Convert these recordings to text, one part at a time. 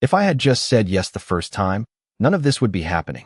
If I had just said yes the first time, none of this would be happening.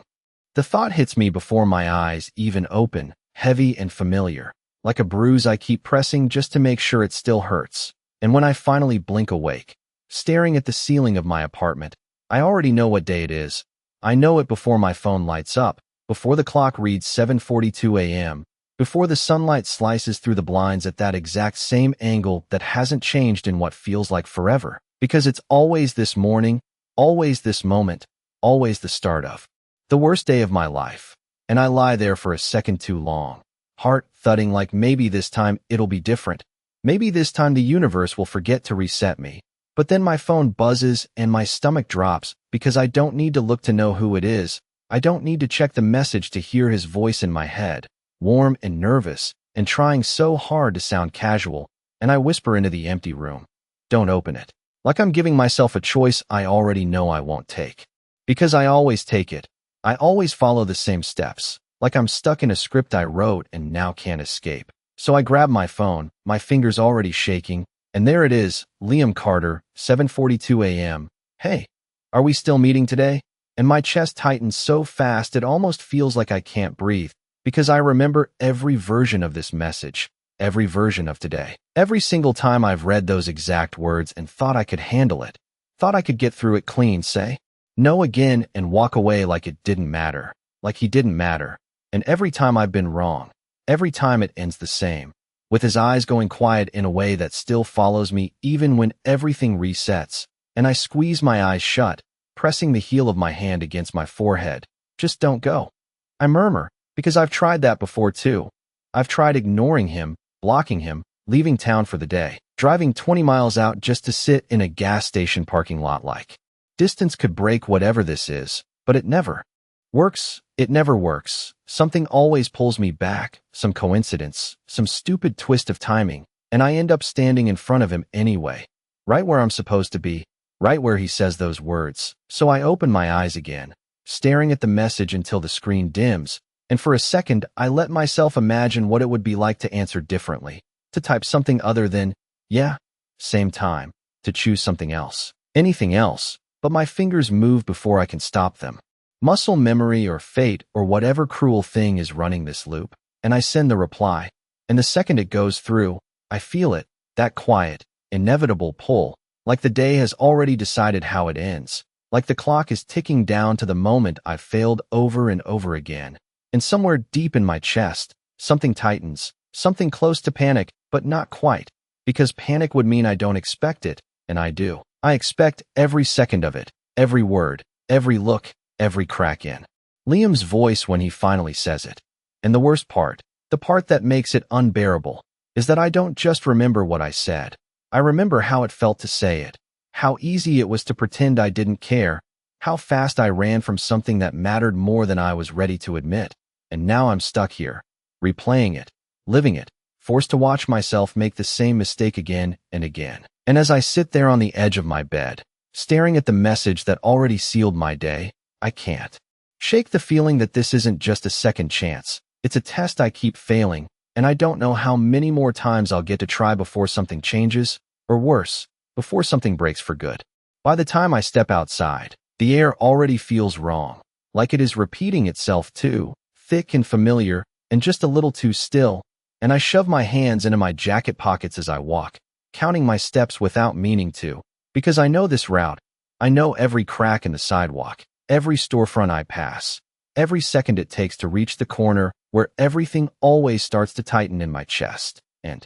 The thought hits me before my eyes even open, heavy and familiar, like a bruise I keep pressing just to make sure it still hurts. And when I finally blink awake, staring at the ceiling of my apartment, I already know what day it is. I know it before my phone lights up, before the clock reads 7:42 a.m., before the sunlight slices through the blinds at that exact same angle that hasn't changed in what feels like forever. Because it's always this morning, always this moment, always the start of the worst day of my life. And I lie there for a second too long, heart thudding like maybe this time it'll be different. Maybe this time the universe will forget to reset me. But then my phone buzzes and my stomach drops because I don't need to look to know who it is. I don't need to check the message to hear his voice in my head, warm and nervous, and trying so hard to sound casual, and I whisper into the empty room, "Don't open it." Like I'm giving myself a choice I already know I won't take. Because I always take it. I always follow the same steps, like I'm stuck in a script I wrote and now can't escape. So I grab my phone, my fingers already shaking, and there it is, Liam Carter, 7:42 a.m. Hey, are we still meeting today? And my chest tightens so fast it almost feels like I can't breathe, because I remember every version of this message, every version of today. Every single time I've read those exact words and thought I could handle it, thought I could get through it clean, say no again and walk away like it didn't matter, like he didn't matter. And every time I've been wrong, every time it ends the same, with his eyes going quiet in a way that still follows me even when everything resets, and I squeeze my eyes shut, pressing the heel of my hand against my forehead. Just don't go. I murmur, because I've tried that before too. I've tried ignoring him, blocking him, leaving town for the day, driving 20 miles out just to sit in a gas station parking lot like distance could break whatever this is, but it never works. It never works. Something always pulls me back, some coincidence, some stupid twist of timing, and I end up standing in front of him anyway, right where I'm supposed to be, right where he says those words. So I open my eyes again, staring at the message until the screen dims, and for a second I let myself imagine what it would be like to answer differently, to type something other than, yeah, same time, to choose something else, anything else, but my fingers move before I can stop them. Muscle memory or fate or whatever cruel thing is running this loop, and I send the reply, and the second it goes through, I feel it, that quiet, inevitable pull, like the day has already decided how it ends, like the clock is ticking down to the moment I've failed over and over again. And somewhere deep in my chest, something tightens, something close to panic, but not quite, because panic would mean I don't expect it, and I do. I expect every second of it, every word, every look, every crack in Liam's voice when he finally says it. And the worst part, the part that makes it unbearable, is that I don't just remember what I said. I remember how it felt to say it, how easy it was to pretend I didn't care, how fast I ran from something that mattered more than I was ready to admit. And now I'm stuck here, replaying it, living it, forced to watch myself make the same mistake again and again. And as I sit there on the edge of my bed, staring at the message that already sealed my day, I can't shake the feeling that this isn't just a second chance. It's a test I keep failing, and I don't know how many more times I'll get to try before something changes, or worse, before something breaks for good. By the time I step outside, the air already feels wrong, like it is repeating itself too, thick and familiar, and just a little too still, and I shove my hands into my jacket pockets as I walk, counting my steps without meaning to, because I know this route. I know every crack in the sidewalk, every storefront I pass, every second it takes to reach the corner where everything always starts to tighten in my chest. And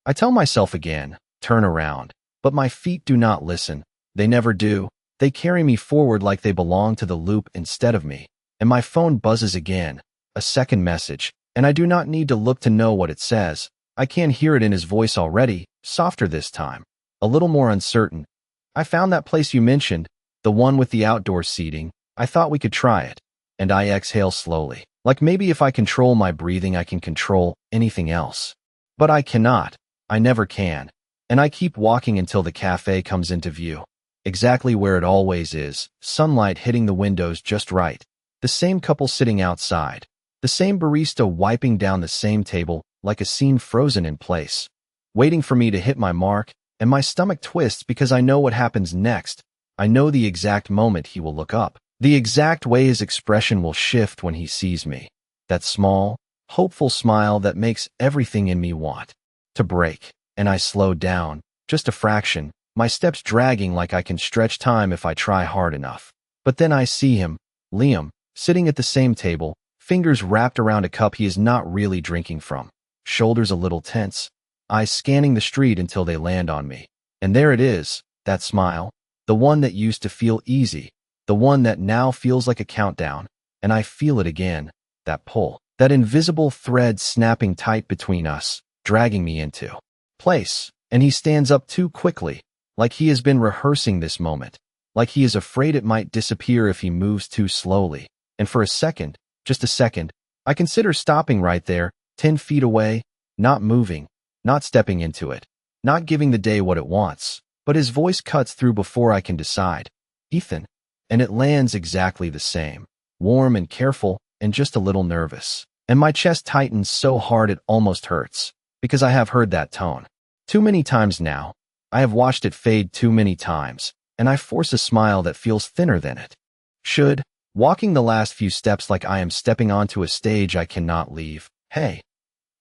I tell myself again, turn around, but my feet do not listen. They never do. They carry me forward like they belong to the loop instead of me. And my phone buzzes again, a second message, and I do not need to look to know what it says. I can hear it in his voice already, softer this time, a little more uncertain. I found that place you mentioned, the one with the outdoor seating. I thought we could try it. And I exhale slowly, like maybe if I control my breathing I can control anything else. But I cannot. I never can. And I keep walking until the cafe comes into view. Exactly where it always is, sunlight hitting the windows just right. The same couple sitting outside. The same barista wiping down the same table like a scene frozen in place, waiting for me to hit my mark, and my stomach twists because I know what happens next. I know the exact moment he will look up, the exact way his expression will shift when he sees me. That small, hopeful smile that makes everything in me want to break. And I slow down, just a fraction, my steps dragging like I can stretch time if I try hard enough. But then I see him, Liam, sitting at the same table, fingers wrapped around a cup he is not really drinking from, shoulders a little tense, eyes scanning the street until they land on me. And there it is, that smile, the one that used to feel easy, the one that now feels like a countdown, and I feel it again, that pull, that invisible thread snapping tight between us, dragging me into place. And he stands up too quickly, like he has been rehearsing this moment, like he is afraid it might disappear if he moves too slowly. And for a second, just a second, I consider stopping right there, 10 feet away, not moving, not stepping into it, not giving the day what it wants. But his voice cuts through before I can decide. Ethan. And it lands exactly the same, warm and careful and just a little nervous. And my chest tightens so hard it almost hurts, because I have heard that tone too many times now. I have watched it fade too many times, and I force a smile that feels thinner than it should, walking the last few steps like I am stepping onto a stage I cannot leave. Hey,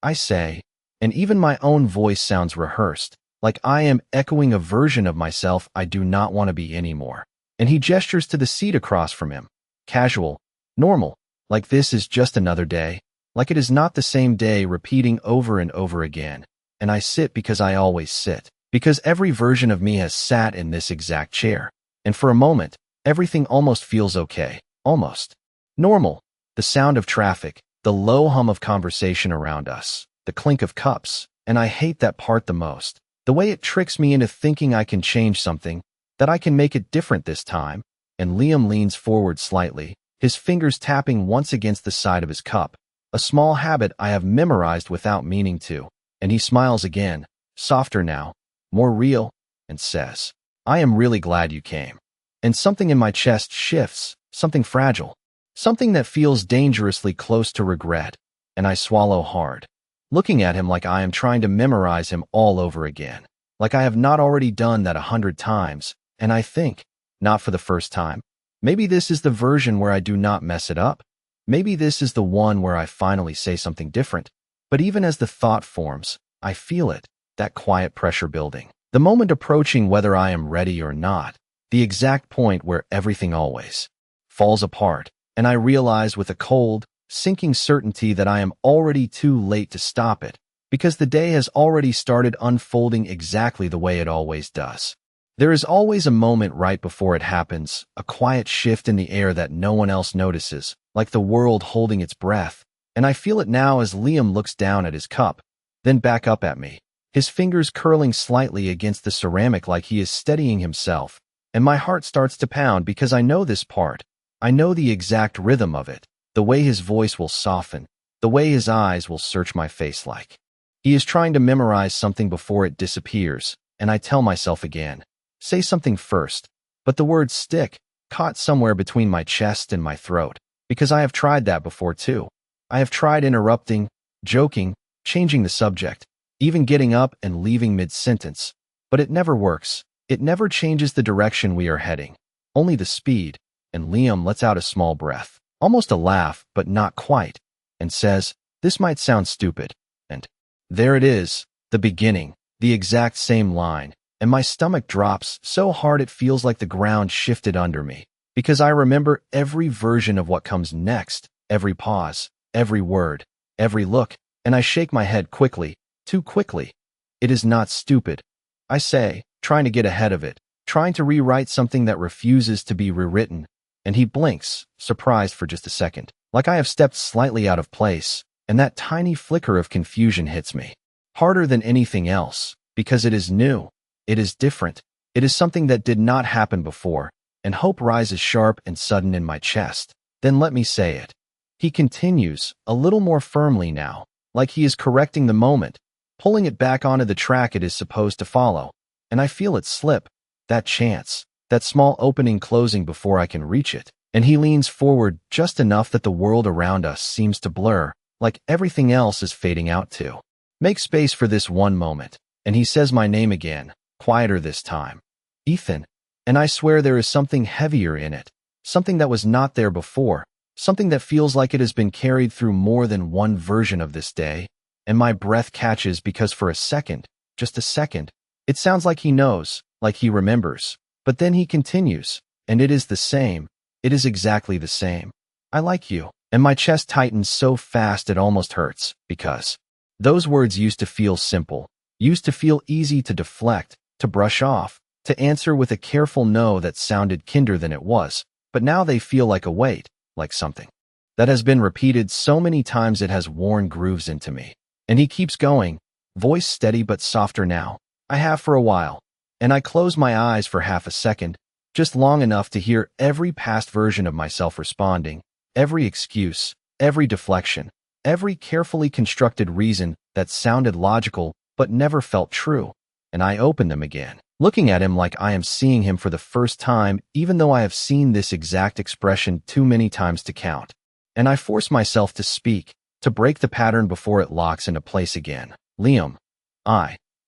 I say, and even my own voice sounds rehearsed, like I am echoing a version of myself I do not want to be anymore. And he gestures to the seat across from him. Casual, normal, like this is just another day, like it is not the same day repeating over and over again. And I sit because I always sit, because every version of me has sat in this exact chair. And for a moment, everything almost feels okay, almost normal. The sound of traffic, the low hum of conversation around us, the clink of cups, and I hate that part the most. The way it tricks me into thinking I can change something, that I can make it different this time. And Liam leans forward slightly, his fingers tapping once against the side of his cup, a small habit I have memorized without meaning to. And he smiles again, softer now, more real, and says, I am really glad you came. And something in my chest shifts, something fragile, something that feels dangerously close to regret. And I swallow hard, looking at him like I am trying to memorize him all over again, like I have not already done that 100 times. And I think, not for the first time, maybe this is the version where I do not mess it up. Maybe this is the one where I finally say something different. But even as the thought forms, I feel it, that quiet pressure building, the moment approaching whether I am ready or not, the exact point where everything always falls apart. And I realize with a cold, sinking certainty that I am already too late to stop it, because the day has already started unfolding exactly the way it always does. There is always a moment right before it happens, a quiet shift in the air that no one else notices, like the world holding its breath. And I feel it now as Liam looks down at his cup, then back up at me, his fingers curling slightly against the ceramic like he is steadying himself. And my heart starts to pound because I know this part. I know the exact rhythm of it, the way his voice will soften, the way his eyes will search my face like he is trying to memorize something before it disappears. And I tell myself again, say something first. But the words stick, caught somewhere between my chest and my throat, because I have tried that before too. I have tried interrupting, joking, changing the subject, even getting up and leaving mid-sentence. But it never works. It never changes the direction we are heading, only the speed. And Liam lets out a small breath, almost a laugh, but not quite, and says, this might sound stupid. And there it is, the beginning, the exact same line. And my stomach drops so hard it feels like the ground shifted under me, because I remember every version of what comes next, every pause, every word, every look, and I shake my head quickly, too quickly. It is not stupid, I say, trying to get ahead of it, trying to rewrite something that refuses to be rewritten. And he blinks, surprised for just a second, like I have stepped slightly out of place, and that tiny flicker of confusion hits me, harder than anything else, because it is new, it is different, it is something that did not happen before, and hope rises sharp and sudden in my chest. Then let me say it. He continues, a little more firmly now, like he is correcting the moment, pulling it back onto the track it is supposed to follow. And I feel it slip, that chance, that small opening closing before I can reach it. And he leans forward just enough that the world around us seems to blur, like everything else is fading out too. Make space for this one moment. And he says my name again, quieter this time. Ethan. And I swear there is something heavier in it, something that was not there before, something that feels like it has been carried through more than one version of this day. And my breath catches because for a second, just a second, it sounds like he knows, like he remembers. But then he continues, and it is the same. It is exactly the same. I like you. And my chest tightens so fast it almost hurts, because those words used to feel simple, used to feel easy to deflect, to brush off, to answer with a careful no that sounded kinder than it was. But now they feel like a weight, like something that has been repeated so many times it has worn grooves into me. And he keeps going, voice steady but softer now. I have for a while. And I close my eyes for half a second, just long enough to hear every past version of myself responding, every excuse, every deflection, every carefully constructed reason that sounded logical but never felt true. And I open them again, looking at him like I am seeing him for the first time, even though I have seen this exact expression too many times to count. And I force myself to speak, to break the pattern before it locks into place again. Liam.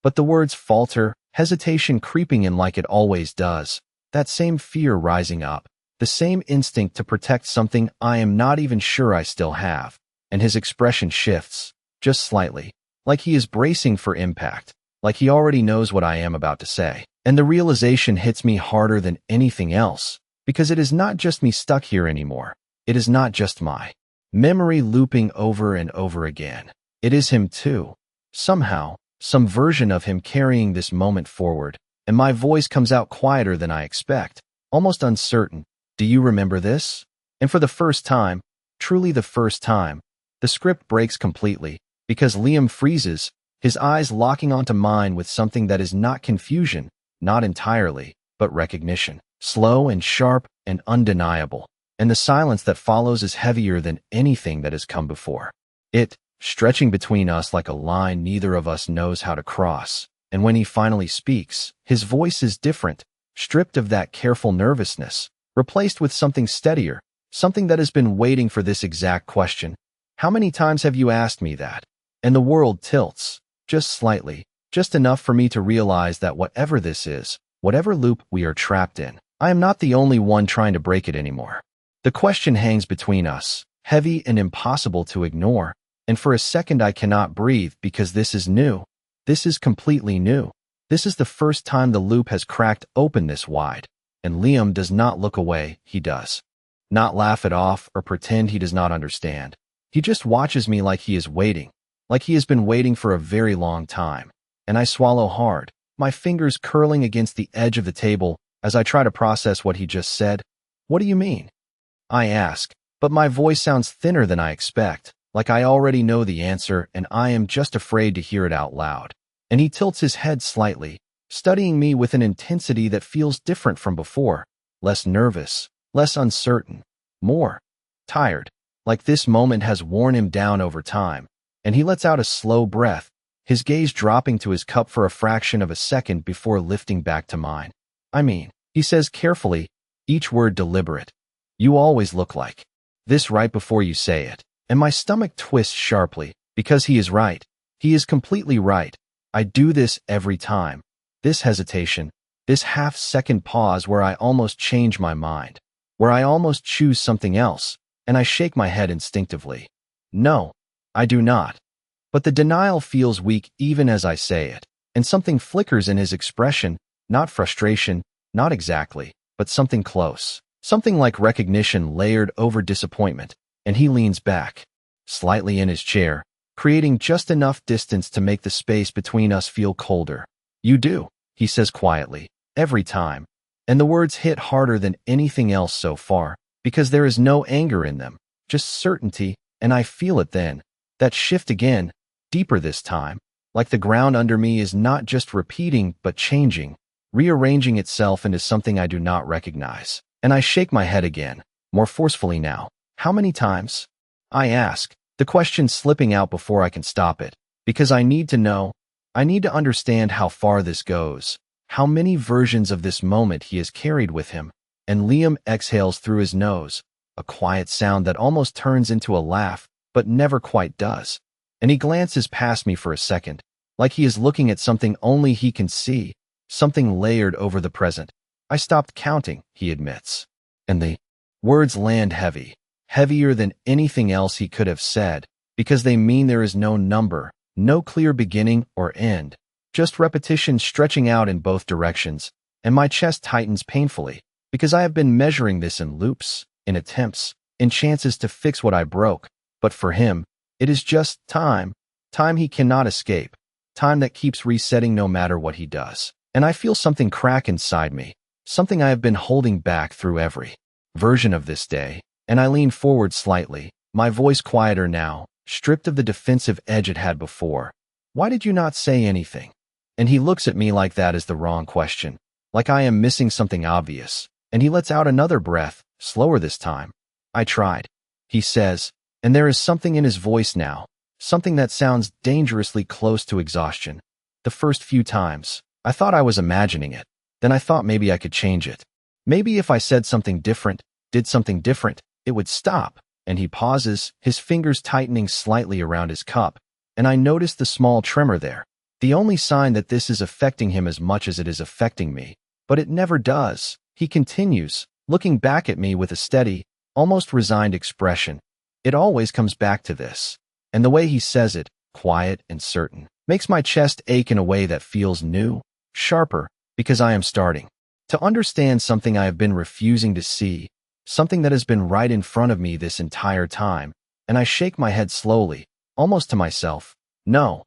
But the words falter, hesitation creeping in like it always does, that same fear rising up, the same instinct to protect something I am not even sure I still have. And his expression shifts, just slightly, like he is bracing for impact, like he already knows what I am about to say. And the realization hits me harder than anything else, because it is not just me stuck here anymore. It is not just my memory looping over and over again. It is him too. Somehow, some version of him carrying this moment forward, and my voice comes out quieter than I expect, almost uncertain. Do you remember this? And for the first time, truly the first time, the script breaks completely, because Liam freezes, his eyes locking onto mine with something that is not confusion, not entirely, but recognition, slow and sharp and undeniable. And the silence that follows is heavier than anything that has come before. It, stretching between us like a line neither of us knows how to cross. And when he finally speaks, his voice is different, stripped of that careful nervousness, replaced with something steadier, something that has been waiting for this exact question. How many times have you asked me that? And the world tilts, just slightly, just enough for me to realize that whatever this is, whatever loop we are trapped in, I am not the only one trying to break it anymore. The question hangs between us, heavy and impossible to ignore, and for a second I cannot breathe because this is new. This is completely new. This is the first time the loop has cracked open this wide. And Liam does not look away, he does. Not laugh it off or pretend he does not understand. He just watches me like he is waiting, like he has been waiting for a very long time. And I swallow hard, my fingers curling against the edge of the table as I try to process what he just said. What do you mean? I ask, but my voice sounds thinner than I expect, like I already know the answer and I am just afraid to hear it out loud. And he tilts his head slightly, studying me with an intensity that feels different from before, less nervous, less uncertain, more tired, like this moment has worn him down over time. And he lets out a slow breath, his gaze dropping to his cup for a fraction of a second before lifting back to mine. He says carefully, each word deliberate. You always look like this right before you say it. And my stomach twists sharply, because he is right. He is completely right. I do this every time. This hesitation, this half-second pause where I almost change my mind, where I almost choose something else, and I shake my head instinctively. No, I do not. But the denial feels weak even as I say it, and something flickers in his expression, not frustration, not exactly, but something close. Something like recognition layered over disappointment, and he leans back, slightly in his chair, creating just enough distance to make the space between us feel colder. You do, he says quietly, every time. And the words hit harder than anything else so far, because there is no anger in them, just certainty, and I feel it then. That shift again, deeper this time, like the ground under me is not just repeating but changing, rearranging itself into something I do not recognize. And I shake my head again, more forcefully now. How many times? I ask, the question slipping out before I can stop it, because I need to know. I need to understand how far this goes, how many versions of this moment he has carried with him. And Liam exhales through his nose, a quiet sound that almost turns into a laugh, but never quite does. And he glances past me for a second, like he is looking at something only he can see, something layered over the present. I stopped counting, he admits. And the words land heavy, heavier than anything else he could have said, because they mean there is no number, no clear beginning or end, just repetition stretching out in both directions, and my chest tightens painfully, because I have been measuring this in loops, in attempts, in chances to fix what I broke. But for him, it is just time, time he cannot escape, time that keeps resetting no matter what he does. And I feel something crack inside me, something I have been holding back through every version of this day, and I lean forward slightly, my voice quieter now, stripped of the defensive edge it had before. Why did you not say anything? And he looks at me like that is the wrong question, like I am missing something obvious, and he lets out another breath, slower this time. I tried, he says, and there is something in his voice now, something that sounds dangerously close to exhaustion. The first few times, I thought I was imagining it. Then I thought maybe I could change it. Maybe if I said something different, did something different, it would stop. And he pauses, his fingers tightening slightly around his cup, and I notice the small tremor there. The only sign that this is affecting him as much as it is affecting me. But it never does. He continues, looking back at me with a steady, almost resigned expression. It always comes back to this. And the way he says it, quiet and certain, makes my chest ache in a way that feels new, sharper, because I am starting to understand something I have been refusing to see, something that has been right in front of me this entire time, and I shake my head slowly, almost to myself. No.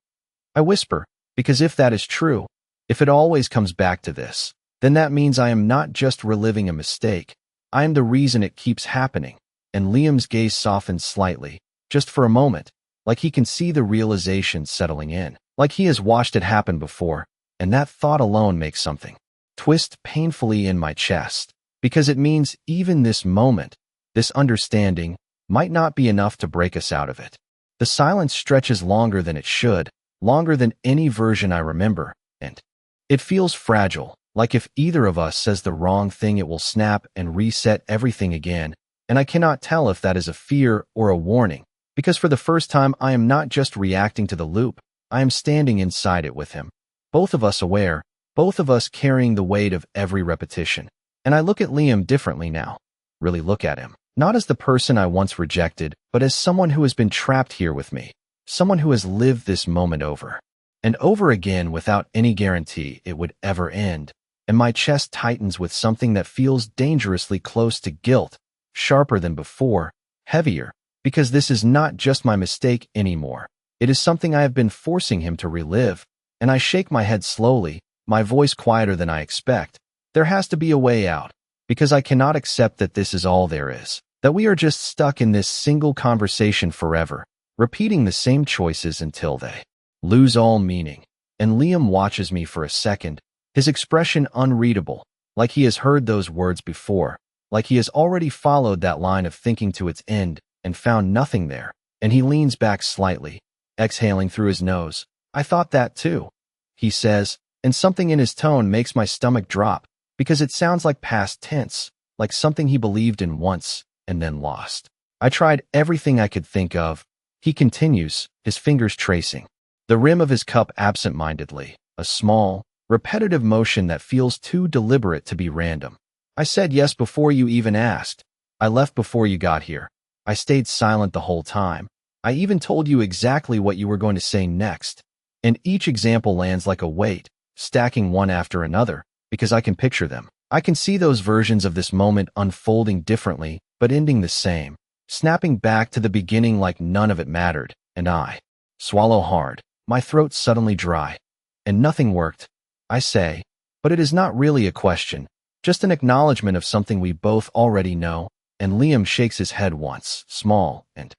I whisper, because if that is true, if it always comes back to this, then that means I am not just reliving a mistake, I am the reason it keeps happening. And Liam's gaze softens slightly, just for a moment, like he can see the realization settling in, like he has watched it happen before, and that thought alone makes something twist painfully in my chest, because it means even this moment, this understanding, might not be enough to break us out of it. The silence stretches longer than it should, longer than any version I remember, and it feels fragile, like if either of us says the wrong thing it will snap and reset everything again, and I cannot tell if that is a fear or a warning, because for the first time I am not just reacting to the loop, I am standing inside it with him. Both of us aware, both of us carrying the weight of every repetition. And I look at Liam differently now. Really look at him. Not as the person I once rejected, but as someone who has been trapped here with me. Someone who has lived this moment over and over again without any guarantee it would ever end. And my chest tightens with something that feels dangerously close to guilt, sharper than before, heavier, because this is not just my mistake anymore. It is something I have been forcing him to relive. And I shake my head slowly, my voice quieter than I expect. There has to be a way out, because I cannot accept that this is all there is, that we are just stuck in this single conversation forever, repeating the same choices until they lose all meaning. And Liam watches me for a second, his expression unreadable, like he has heard those words before, like he has already followed that line of thinking to its end and found nothing there. And he leans back slightly, exhaling through his nose. I thought that too, he says, and something in his tone makes my stomach drop, because it sounds like past tense, like something he believed in once and then lost. I tried everything I could think of. He continues, his fingers tracing the rim of his cup absent-mindedly, a small, repetitive motion that feels too deliberate to be random. I said yes before you even asked. I left before you got here. I stayed silent the whole time. I even told you exactly what you were going to say next. And each example lands like a weight, stacking one after another, because I can picture them. I can see those versions of this moment unfolding differently, but ending the same, snapping back to the beginning like none of it mattered, and I swallow hard, my throat suddenly dry. And nothing worked, I say, but it is not really a question, just an acknowledgement of something we both already know, and Liam shakes his head once, small and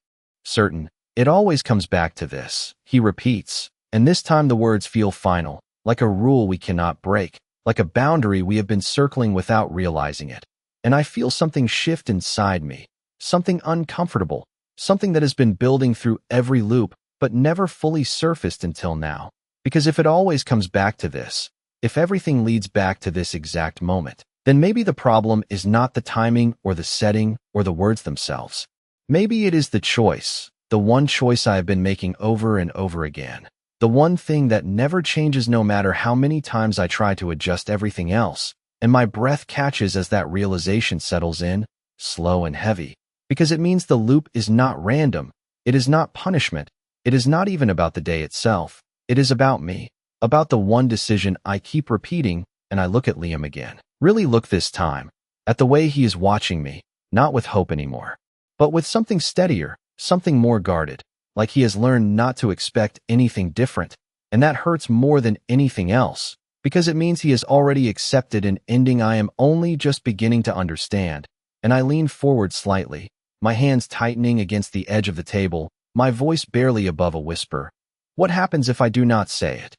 certain. It always comes back to this, he repeats, and this time the words feel final, like a rule we cannot break, like a boundary we have been circling without realizing it. And I feel something shift inside me, something uncomfortable, something that has been building through every loop, but never fully surfaced until now. Because if it always comes back to this, if everything leads back to this exact moment, then maybe the problem is not the timing or the setting or the words themselves. Maybe it is the choice, the one choice I have been making over and over again. The one thing that never changes no matter how many times I try to adjust everything else. and my breath catches as that realization settles in, slow and heavy, because it means the loop is not random, it is not punishment, it is not even about the day itself, it is about me, about the one decision I keep repeating. And I look at Liam again. Really look this time, at the way he is watching me, not with hope anymore, but with something steadier, something more guarded, like he has learned not to expect anything different, and that hurts more than anything else, because it means he has already accepted an ending I am only just beginning to understand. And I lean forward slightly, my hands tightening against the edge of the table, my voice barely above a whisper. What happens if I do not say it?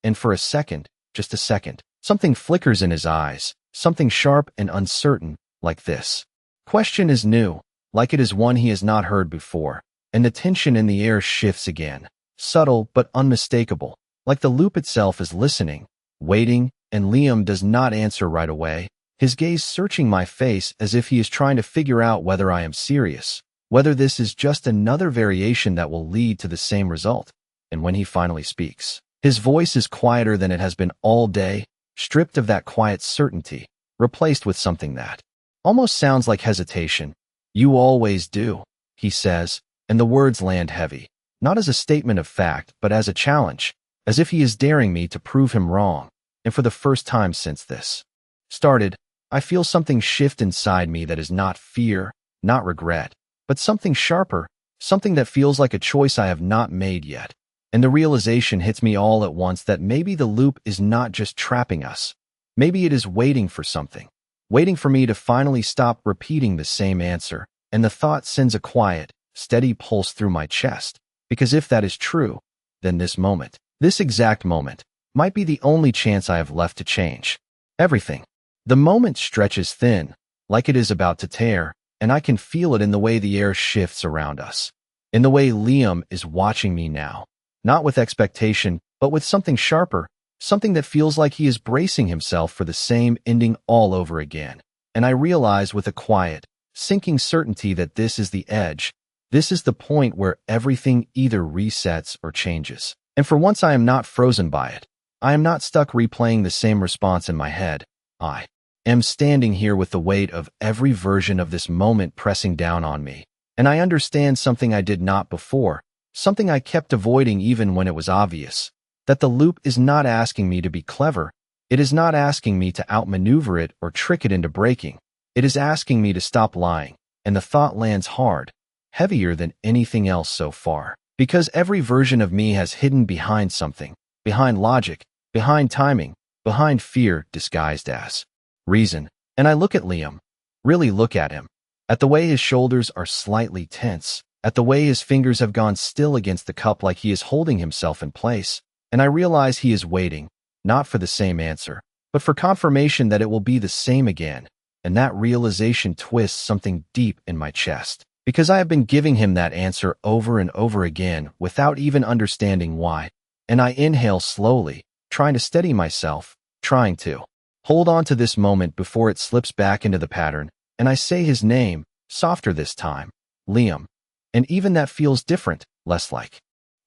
And for a second, just a second, something flickers in his eyes, something sharp and uncertain, like this question is new, like it is one he has not heard before, and the tension in the air shifts again, subtle but unmistakable, like the loop itself is listening, waiting, and Liam does not answer right away, his gaze searching my face as if he is trying to figure out whether I am serious, whether this is just another variation that will lead to the same result. And when he finally speaks, his voice is quieter than it has been all day, stripped of that quiet certainty, replaced with something that almost sounds like hesitation. You always do, he says, and the words land heavy, not as a statement of fact, but as a challenge, as if he is daring me to prove him wrong. And for the first time since this started, I feel something shift inside me that is not fear, not regret, but something sharper, something that feels like a choice I have not made yet. And the realization hits me all at once that maybe the loop is not just trapping us. Maybe it is waiting for something, waiting for me to finally stop repeating the same answer. And the thought sends a quiet, steady pulse through my chest. Because if that is true, then this moment, this exact moment, might be the only chance I have left to change everything. The moment stretches thin, like it is about to tear, and I can feel it in the way the air shifts around us, in the way Liam is watching me now. Not with expectation, but with something sharper, something that feels like he is bracing himself for the same ending all over again. And I realize with a quiet, sinking certainty that this is the edge. This is the point where everything either resets or changes. And for once I am not frozen by it. I am not stuck replaying the same response in my head. I am standing here with the weight of every version of this moment pressing down on me. And I understand something I did not before. Something I kept avoiding even when it was obvious, that the loop is not asking me to be clever. It is not asking me to outmaneuver it or trick it into breaking. It is asking me to stop lying, and the thought lands hard, heavier than anything else so far, because every version of me has hidden behind something, behind logic, behind timing, behind fear disguised as reason. And I look at Liam, really look at him, at the way his shoulders are slightly tense, at the way his fingers have gone still against the cup like he is holding himself in place, and I realize he is waiting, not for the same answer, but for confirmation that it will be the same again, and that realization twists something deep in my chest, because I have been giving him that answer over and over again without even understanding why, and I inhale slowly, trying to steady myself, trying to hold on to this moment before it slips back into the pattern, and I say his name, softer this time, Liam. And even that feels different, less like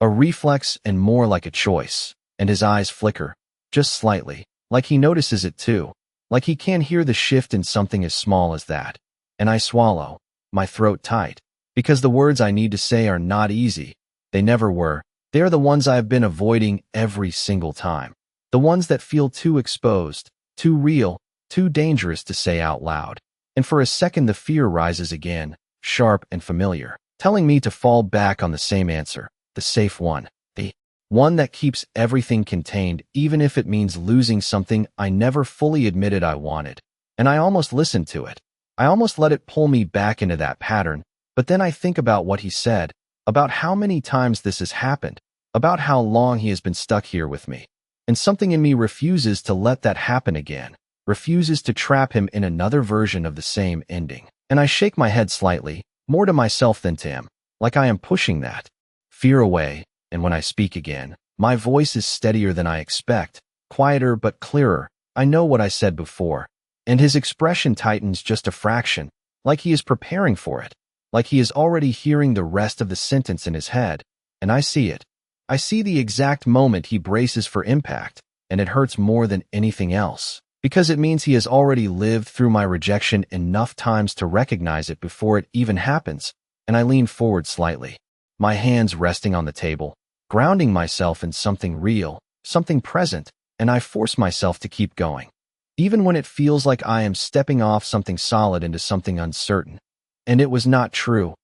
a reflex and more like a choice. And his eyes flicker, just slightly, like he notices it too, like he can hear the shift in something as small as that. And I swallow, my throat tight, because the words I need to say are not easy. They never were. They are the ones I have been avoiding every single time. The ones that feel too exposed, too real, too dangerous to say out loud. And for a second the fear rises again, sharp and familiar, telling me to fall back on the same answer, the safe one, the one that keeps everything contained even if it means losing something I never fully admitted I wanted. And I almost listened to it. I almost let it pull me back into that pattern, but then I think about what he said, about how many times this has happened, about how long he has been stuck here with me. And something in me refuses to let that happen again, refuses to trap him in another version of the same ending. And I shake my head slightly, more to myself than to him, like I am pushing that fear away, and when I speak again, my voice is steadier than I expect, quieter but clearer. I know what I said before, and his expression tightens just a fraction, like he is preparing for it, like he is already hearing the rest of the sentence in his head, and I see it. I see the exact moment he braces for impact, and it hurts more than anything else, Because it means he has already lived through my rejection enough times to recognize it before it even happens, and I lean forward slightly, my hands resting on the table, grounding myself in something real, something present, and I force myself to keep going. Even when it feels like I am stepping off something solid into something uncertain. And it was not true,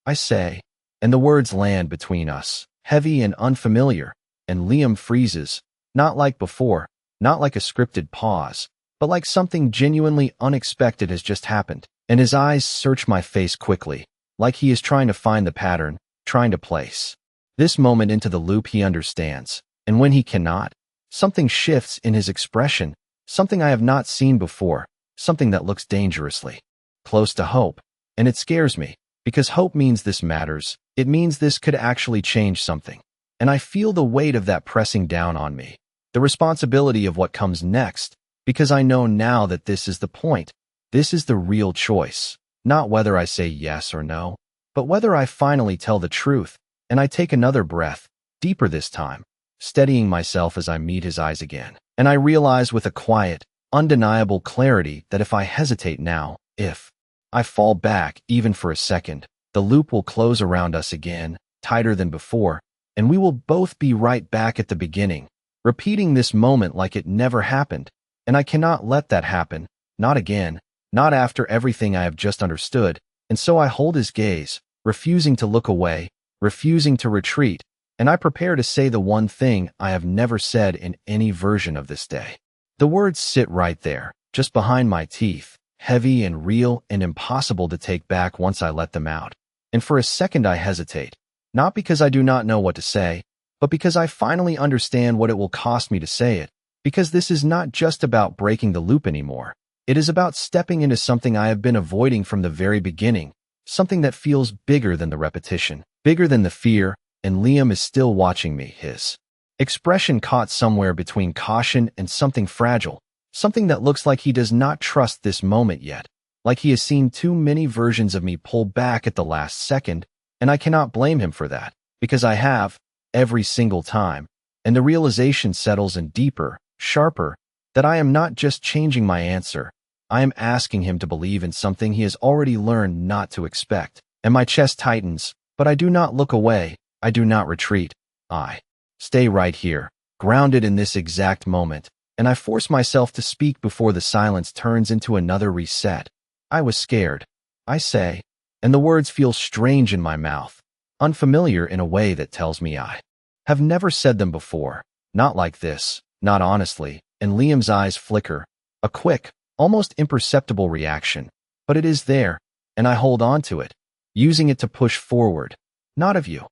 I say, and the words land between us, heavy and unfamiliar, and Liam freezes, not like before, not like a scripted pause, but like something genuinely unexpected has just happened, and his eyes search my face quickly, like he is trying to find the pattern, trying to place this moment into the loop he understands, and when he cannot, something shifts in his expression, something I have not seen before, something that looks dangerously close to hope, and it scares me, because hope means this matters, it means this could actually change something, and I feel the weight of that pressing down on me. The responsibility of what comes next, because I know now that this is the point. This is the real choice, not whether I say yes or no, but whether I finally tell the truth, and I take another breath, deeper this time, steadying myself as I meet his eyes again. And I realize with a quiet, undeniable clarity that if I hesitate now, if I fall back even for a second, the loop will close around us again, tighter than before, and we will both be right back at the beginning, repeating this moment like it never happened, and I cannot let that happen, not again, not after everything I have just understood, and so I hold his gaze, refusing to look away, refusing to retreat, and I prepare to say the one thing I have never said in any version of this day. The words sit right there, just behind my teeth, heavy and real and impossible to take back once I let them out, and for a second I hesitate, not because I do not know what to say, but because I finally understand what it will cost me to say it, because this is not just about breaking the loop anymore. It is about stepping into something I have been avoiding from the very beginning, something that feels bigger than the repetition, bigger than the fear, and Liam is still watching me, his expression caught somewhere between caution and something fragile, something that looks like he does not trust this moment yet, like he has seen too many versions of me pull back at the last second, and I cannot blame him for that, because I have, every single time, and the realization settles in deeper, sharper, that I am not just changing my answer, I am asking him to believe in something he has already learned not to expect, and my chest tightens, but I do not look away, I do not retreat, I stay right here, grounded in this exact moment, and I force myself to speak before the silence turns into another reset. I was scared, I say, and the words feel strange in my mouth, unfamiliar in a way that tells me I have never said them before, not like this, not honestly, and Liam's eyes flicker, a quick, almost imperceptible reaction, but it is there, and I hold on to it, using it to push forward. Not of you,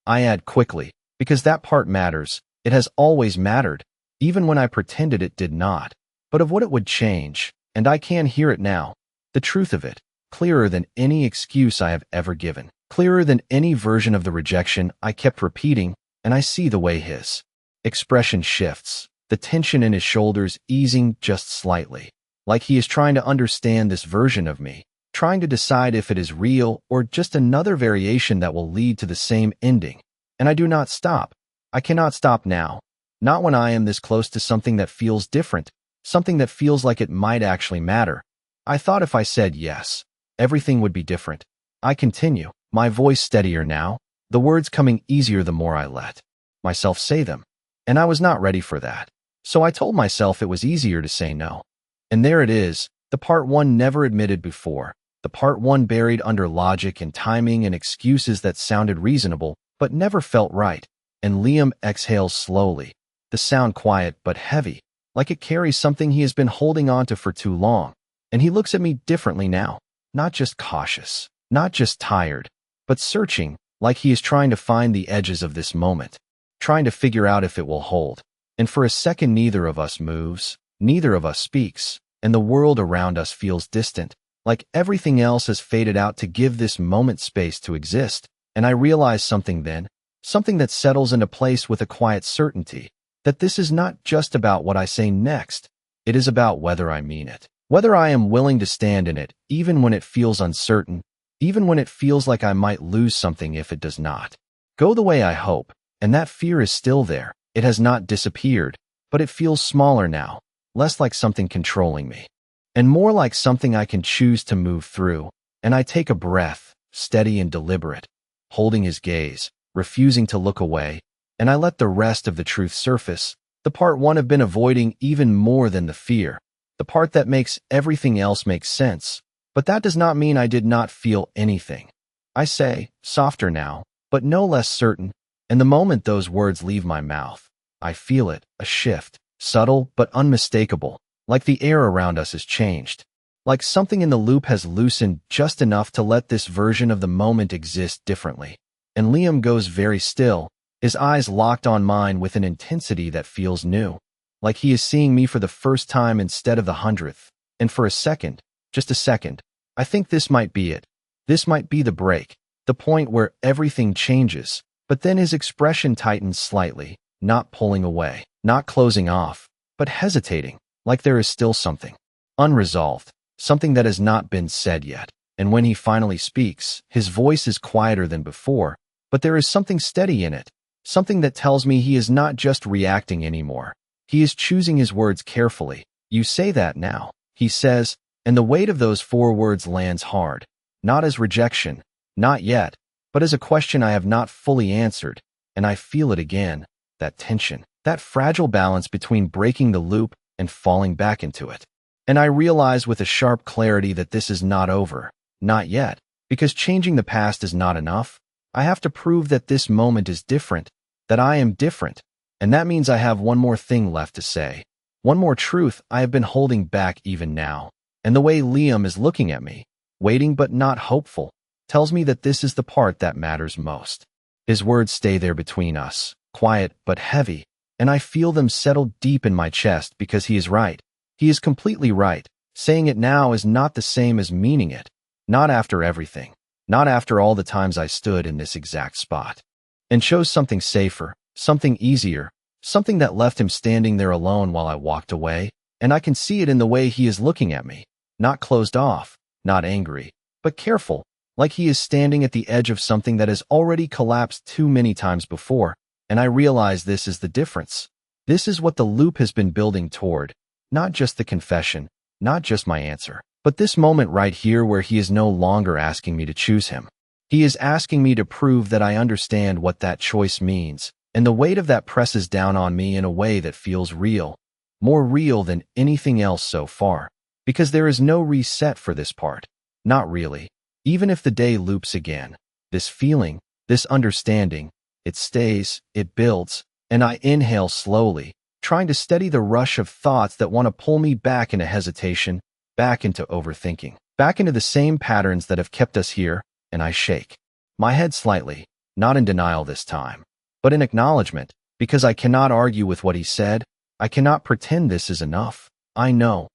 I add quickly, because that part matters, it has always mattered, even when I pretended it did not, but of what it would change, and I can hear it now, the truth of it, clearer than any excuse I have ever given, clearer than any version of the rejection I kept repeating, and I see the way his expression shifts, the tension in his shoulders easing just slightly, like he is trying to understand this version of me, trying to decide if it is real or just another variation that will lead to the same ending. And I do not stop. I cannot stop now. Not when I am this close to something that feels different, something that feels like it might actually matter. I thought if I said yes, everything would be different. I continue, my voice steadier now, the words coming easier the more I let myself say them. And I was not ready for that. So I told myself it was easier to say no. And there it is, the part one never admitted before, the part one buried under logic and timing and excuses that sounded reasonable, but never felt right. And Liam exhales slowly, the sound quiet but heavy, like it carries something he has been holding on to for too long. And he looks at me differently now, not just cautious, not just tired, but searching, like he is trying to find the edges of this moment, trying to figure out if it will hold. And for a second neither of us moves, neither of us speaks, and the world around us feels distant, like everything else has faded out to give this moment space to exist. And I realize something then, something that settles into place with a quiet certainty, that this is not just about what I say next, it is about whether I mean it, whether I am willing to stand in it, even when it feels uncertain, even when it feels like I might lose something if it does not go the way I hope. And that fear is still there. It has not disappeared, but it feels smaller now, less like something controlling me, and more like something I can choose to move through. And I take a breath, steady and deliberate, holding his gaze, refusing to look away, and I let the rest of the truth surface, the part one have been avoiding even more than the fear, the part that makes everything else make sense. But that does not mean I did not feel anything. I say, softer now, but no less certain, and the moment those words leave my mouth, I feel it, a shift, subtle but unmistakable, like the air around us has changed, like something in the loop has loosened just enough to let this version of the moment exist differently. And Liam goes very still, his eyes locked on mine with an intensity that feels new, like he is seeing me for the first time instead of the 100th. And for a second, just a second, I think this might be it. This might be the break, the point where everything changes. But then his expression tightens slightly, not pulling away, not closing off, but hesitating, like there is still something unresolved, something that has not been said yet. And when he finally speaks, his voice is quieter than before, but there is something steady in it, something that tells me he is not just reacting anymore. He is choosing his words carefully. "You say that now," he says, and the weight of those 4 words lands hard, not as rejection, not yet, but as a question I have not fully answered, and I feel it again, that tension, that fragile balance between breaking the loop and falling back into it. And I realize with a sharp clarity that this is not over, not yet, because changing the past is not enough. I have to prove that this moment is different, that I am different, and that means I have one more thing left to say, one more truth I have been holding back even now. And the way Liam is looking at me, waiting but not hopeful, tells me that this is the part that matters most. His words stay there between us, quiet but heavy, and I feel them settle deep in my chest because he is right. He is completely right. Saying it now is not the same as meaning it. Not after everything. Not after all the times I stood in this exact spot and chose something safer, something easier, something that left him standing there alone while I walked away. And I can see it in the way he is looking at me, not closed off, not angry, but careful, like he is standing at the edge of something that has already collapsed too many times before. And I realize this is the difference. This is what the loop has been building toward, not just the confession, not just my answer, but this moment right here where he is no longer asking me to choose him. He is asking me to prove that I understand what that choice means, and the weight of that presses down on me in a way that feels real, more real than anything else so far, because there is no reset for this part. Not really. Even if the day loops again, this feeling, this understanding, it stays, it builds, and I inhale slowly, trying to steady the rush of thoughts that want to pull me back into hesitation, back into overthinking, back into the same patterns that have kept us here, and I shake my head slightly, not in denial this time, but in acknowledgement, because I cannot argue with what he said. I cannot pretend this is enough. I know.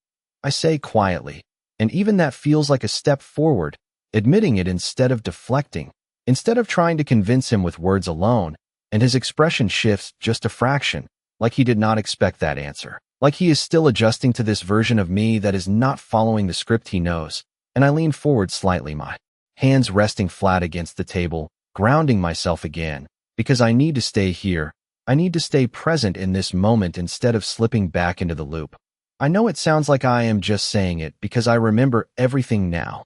I say quietly, and even that feels like a step forward, admitting it instead of deflecting, instead of trying to convince him with words alone, and his expression shifts just a fraction, like he did not expect that answer, like he is still adjusting to this version of me that is not following the script he knows. And I lean forward slightly, my hands resting flat against the table, grounding myself again, because I need to stay here. I need to stay present in this moment instead of slipping back into the loop. I know it sounds like I am just saying it because I remember everything now.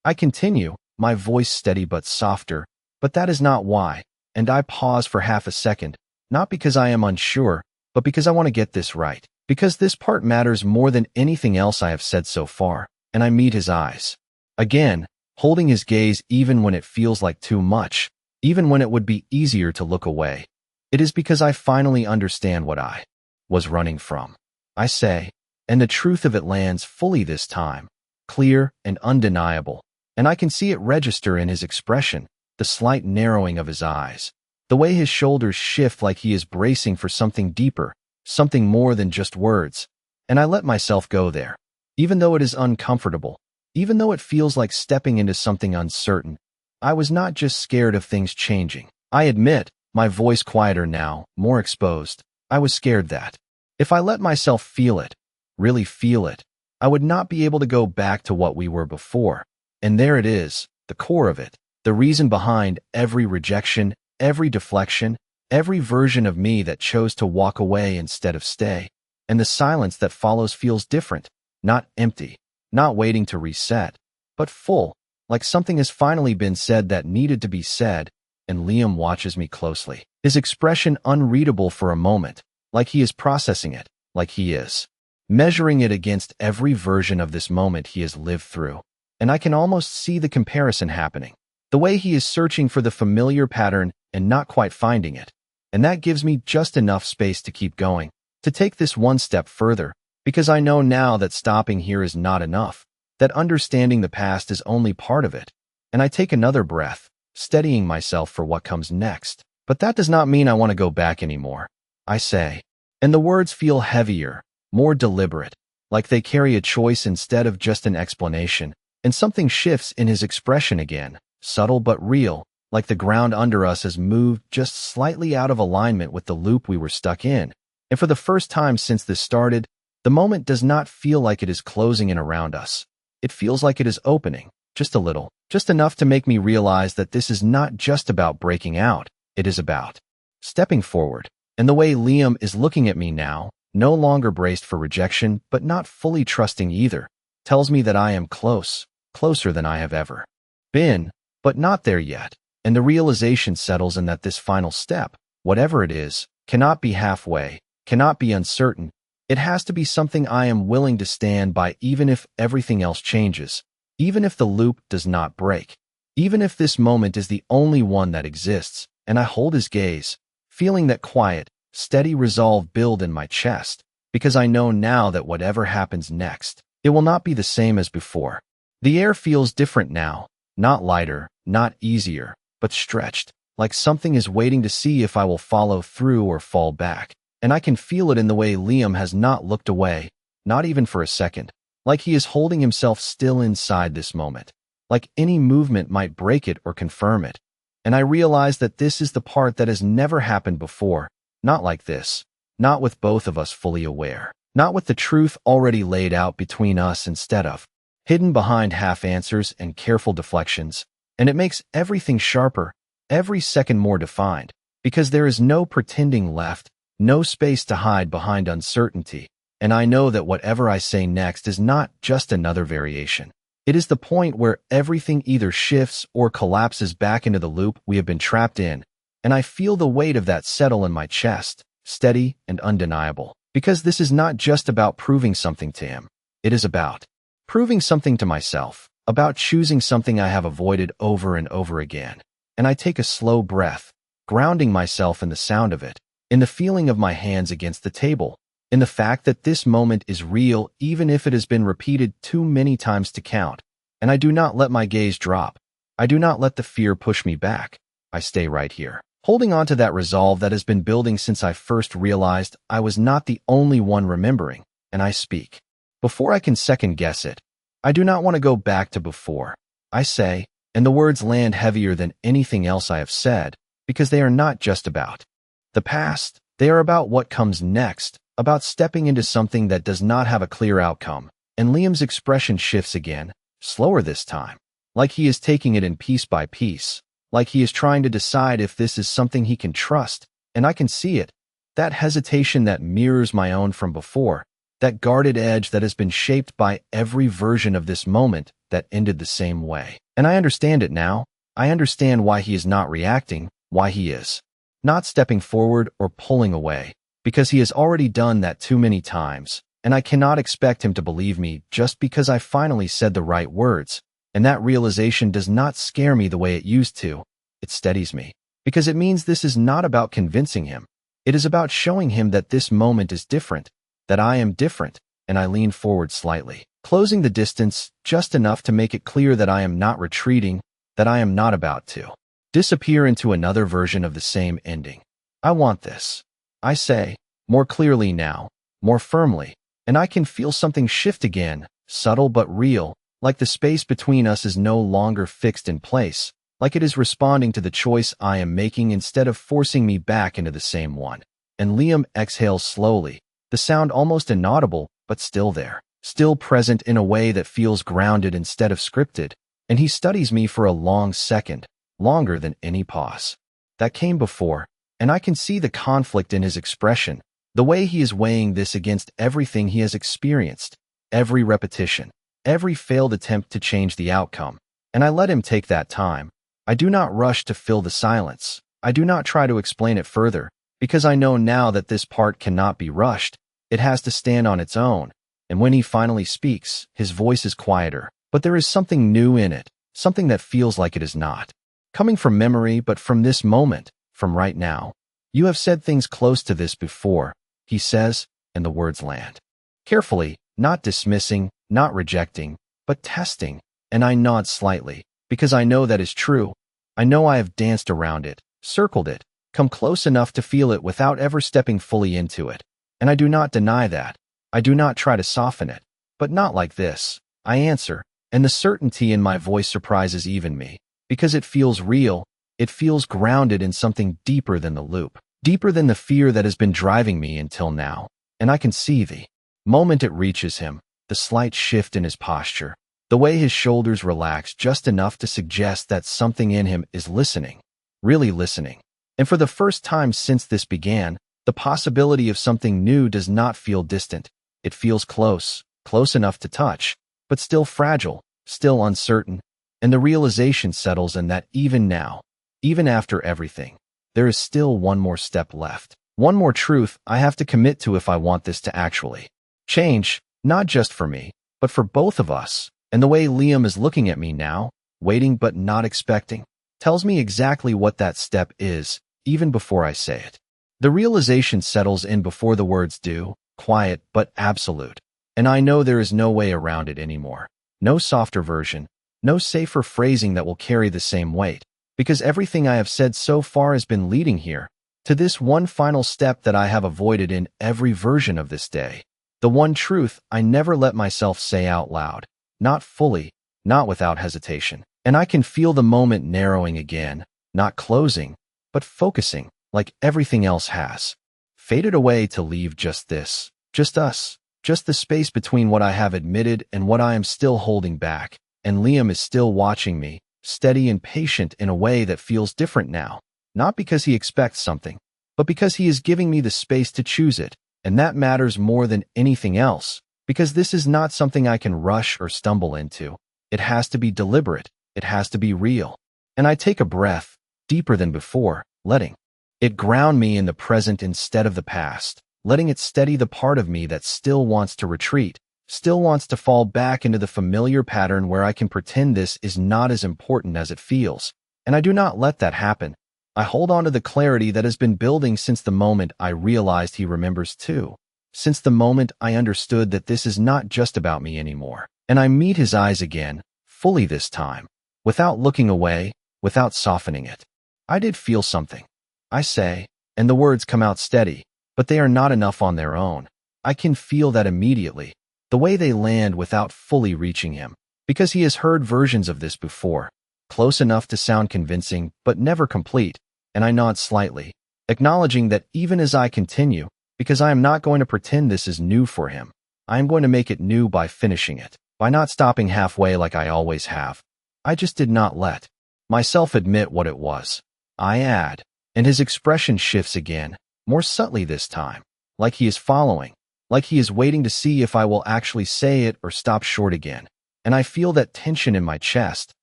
I continue, my voice steady but softer, but that is not why, and I pause for half a second, not because I am unsure, but because I want to get this right, because this part matters more than anything else I have said so far. And I meet his eyes. Again, holding his gaze even when it feels like too much, even when it would be easier to look away. It is because I finally understand what I was running from, I say, and the truth of it lands fully this time, clear and undeniable, and I can see it register in his expression, the slight narrowing of his eyes, the way his shoulders shift like he is bracing for something deeper, something more than just words, and I let myself go there, even though it is uncomfortable, even though it feels like stepping into something uncertain. I was not just scared of things changing. I admit, my voice quieter now, more exposed. I was scared that if I let myself feel it, really feel it, I would not be able to go back to what we were before. And there it is, the core of it, the reason behind every rejection, every deflection, every version of me that chose to walk away instead of stay. and the silence that follows feels different, not empty, not waiting to reset, but full, like something has finally been said that needed to be said, and Liam watches me closely. His expression unreadable for a moment, like he is processing it, like he is measuring it against every version of this moment he has lived through. And I can almost see the comparison happening, the way he is searching for the familiar pattern and not quite finding it. And that gives me just enough space to keep going, to take this one step further, because I know now that stopping here is not enough, that understanding the past is only part of it. And I take another breath, steadying myself for what comes next. But that does not mean I want to go back anymore, I say. And the words feel heavier, more deliberate, like they carry a choice instead of just an explanation. And something shifts in his expression again, subtle but real, like the ground under us has moved just slightly out of alignment with the loop we were stuck in. And for the first time since this started, the moment does not feel like it is closing in around us. It feels like it is opening, just a little, just enough to make me realize that this is not just about breaking out, it is about stepping forward. And the way Liam is looking at me now, no longer braced for rejection, but not fully trusting either, tells me that I am close, closer than I have ever been, but not there yet. And the realization settles in that this final step, whatever it is, cannot be halfway, cannot be uncertain. It has to be something I am willing to stand by even if everything else changes, even if the loop does not break, even if this moment is the only one that exists. And I hold his gaze, feeling that quiet, steady resolve build in my chest, because I know now that whatever happens next, it will not be the same as before. The air feels different now, not lighter, not easier, but stretched, like something is waiting to see if I will follow through or fall back. And I can feel it in the way Liam has not looked away, not even for a second, like he is holding himself still inside this moment, like any movement might break it or confirm it. And I realize that this is the part that has never happened before, not like this, not with both of us fully aware, not with the truth already laid out between us instead of hidden behind half answers and careful deflections. And it makes everything sharper, every second more defined, because there is no pretending left, no space to hide behind uncertainty. And I know that whatever I say next is not just another variation. It is the point where everything either shifts or collapses back into the loop we have been trapped in. And I feel the weight of that settle in my chest, steady and undeniable, because this is not just about proving something to him. It is about proving something to myself, about choosing something I have avoided over and over again. And I take a slow breath, grounding myself in the sound of it, in the feeling of my hands against the table, in the fact that this moment is real even if it has been repeated too many times to count. And I do not let my gaze drop. I do not let the fear push me back. I stay right here, holding on to that resolve that has been building since I first realized I was not the only one remembering. And I speak. Before I can second guess it, I do not want to go back to before. I say, and the words land heavier than anything else I have said, because they are not just about the past. They are about what comes next, about stepping into something that does not have a clear outcome. And Liam's expression shifts again, slower this time, like he is taking it in piece by piece, like he is trying to decide if this is something he can trust. And I can see it, that hesitation that mirrors my own from before, that guarded edge that has been shaped by every version of this moment that ended the same way. And I understand it now. I understand why he is not reacting, why he is not stepping forward or pulling away, because he has already done that too many times. And I cannot expect him to believe me just because I finally said the right words. And that realization does not scare me the way it used to. It steadies me, because it means this is not about convincing him. It is about showing him that this moment is different, that I am different. And I lean forward slightly, closing the distance just enough to make it clear that I am not retreating, that I am not about to disappear into another version of the same ending. I want this, I say, more clearly now, more firmly. And I can feel something shift again, subtle but real, like the space between us is no longer fixed in place, like it is responding to the choice I am making instead of forcing me back into the same one. And Liam exhales slowly, the sound almost inaudible, but still there, still present in a way that feels grounded instead of scripted. And he studies me for a long second, longer than any pause that came before. And I can see the conflict in his expression, The way he is weighing this against everything he has experienced, every repetition, every failed attempt to change the outcome. And I let him take that time. I do not rush to fill the silence. I do not try to explain it further, because I know now that this part cannot be rushed. It has to stand on its own. And when he finally speaks, his voice is quieter, but there is something new in it, something that feels like it is not coming from memory, but from this moment, from right now. You have said things close to this before, he says, and the words land. Carefully, not dismissing, not rejecting, but testing, and I nod slightly, because I know that is true. I know I have danced around it, circled it, come close enough to feel it without ever stepping fully into it. And I do not deny that. I do not try to soften it, but not like this. I answer, and the certainty in my voice surprises even me, because it feels real. It feels grounded in something deeper than the loop, deeper than the fear that has been driving me until now. And I can see the moment it reaches him, the slight shift in his posture, the way his shoulders relax just enough to suggest that something in him is listening, really listening. And for the first time since this began, the possibility of something new does not feel distant. It feels close, close enough to touch, but still fragile, still uncertain. And the realization settles in that even now, even after everything, there is still one more step left. One more truth I have to commit to if I want this to actually change, not just for me, but for both of us. And the way Liam is looking at me now, waiting but not expecting, tells me exactly what that step is, even before I say it. The realization settles in before the words do, quiet but absolute. And I know there is no way around it anymore. No softer version, no safer phrasing that will carry the same weight, because everything I have said so far has been leading here, to this one final step that I have avoided in every version of this day. The one truth I never let myself say out loud, not fully, not without hesitation. And I can feel the moment narrowing again, not closing, but focusing, like everything else has. Faded away to leave just this, just us, just the space between what I have admitted and what I am still holding back. And Liam is still watching me, steady and patient in a way that feels different now. Not because he expects something, but because he is giving me the space to choose it. And that matters more than anything else, because this is not something I can rush or stumble into. It has to be deliberate. It has to be real. And I take a breath, deeper than before, letting it ground me in the present instead of the past, letting it steady the part of me that still wants to retreat, still wants to fall back into the familiar pattern where I can pretend this is not as important as it feels. And I do not let that happen. I hold on to the clarity that has been building since the moment I realized he remembers too, since the moment I understood that this is not just about me anymore. And I meet his eyes again, fully this time, without looking away, without softening it. I did feel something, I say, and the words come out steady, but they are not enough on their own. I can feel that immediately, the way they land without fully reaching him, because he has heard versions of this before, close enough to sound convincing, but never complete. And I nod slightly, acknowledging that even as I continue, because I am not going to pretend this is new for him, I am going to make it new by finishing it, by not stopping halfway like I always have. I just did not let myself admit what it was. I add, and his expression shifts again, more subtly this time, like he is following, like he is waiting to see if I will actually say it or stop short again. And I feel that tension in my chest,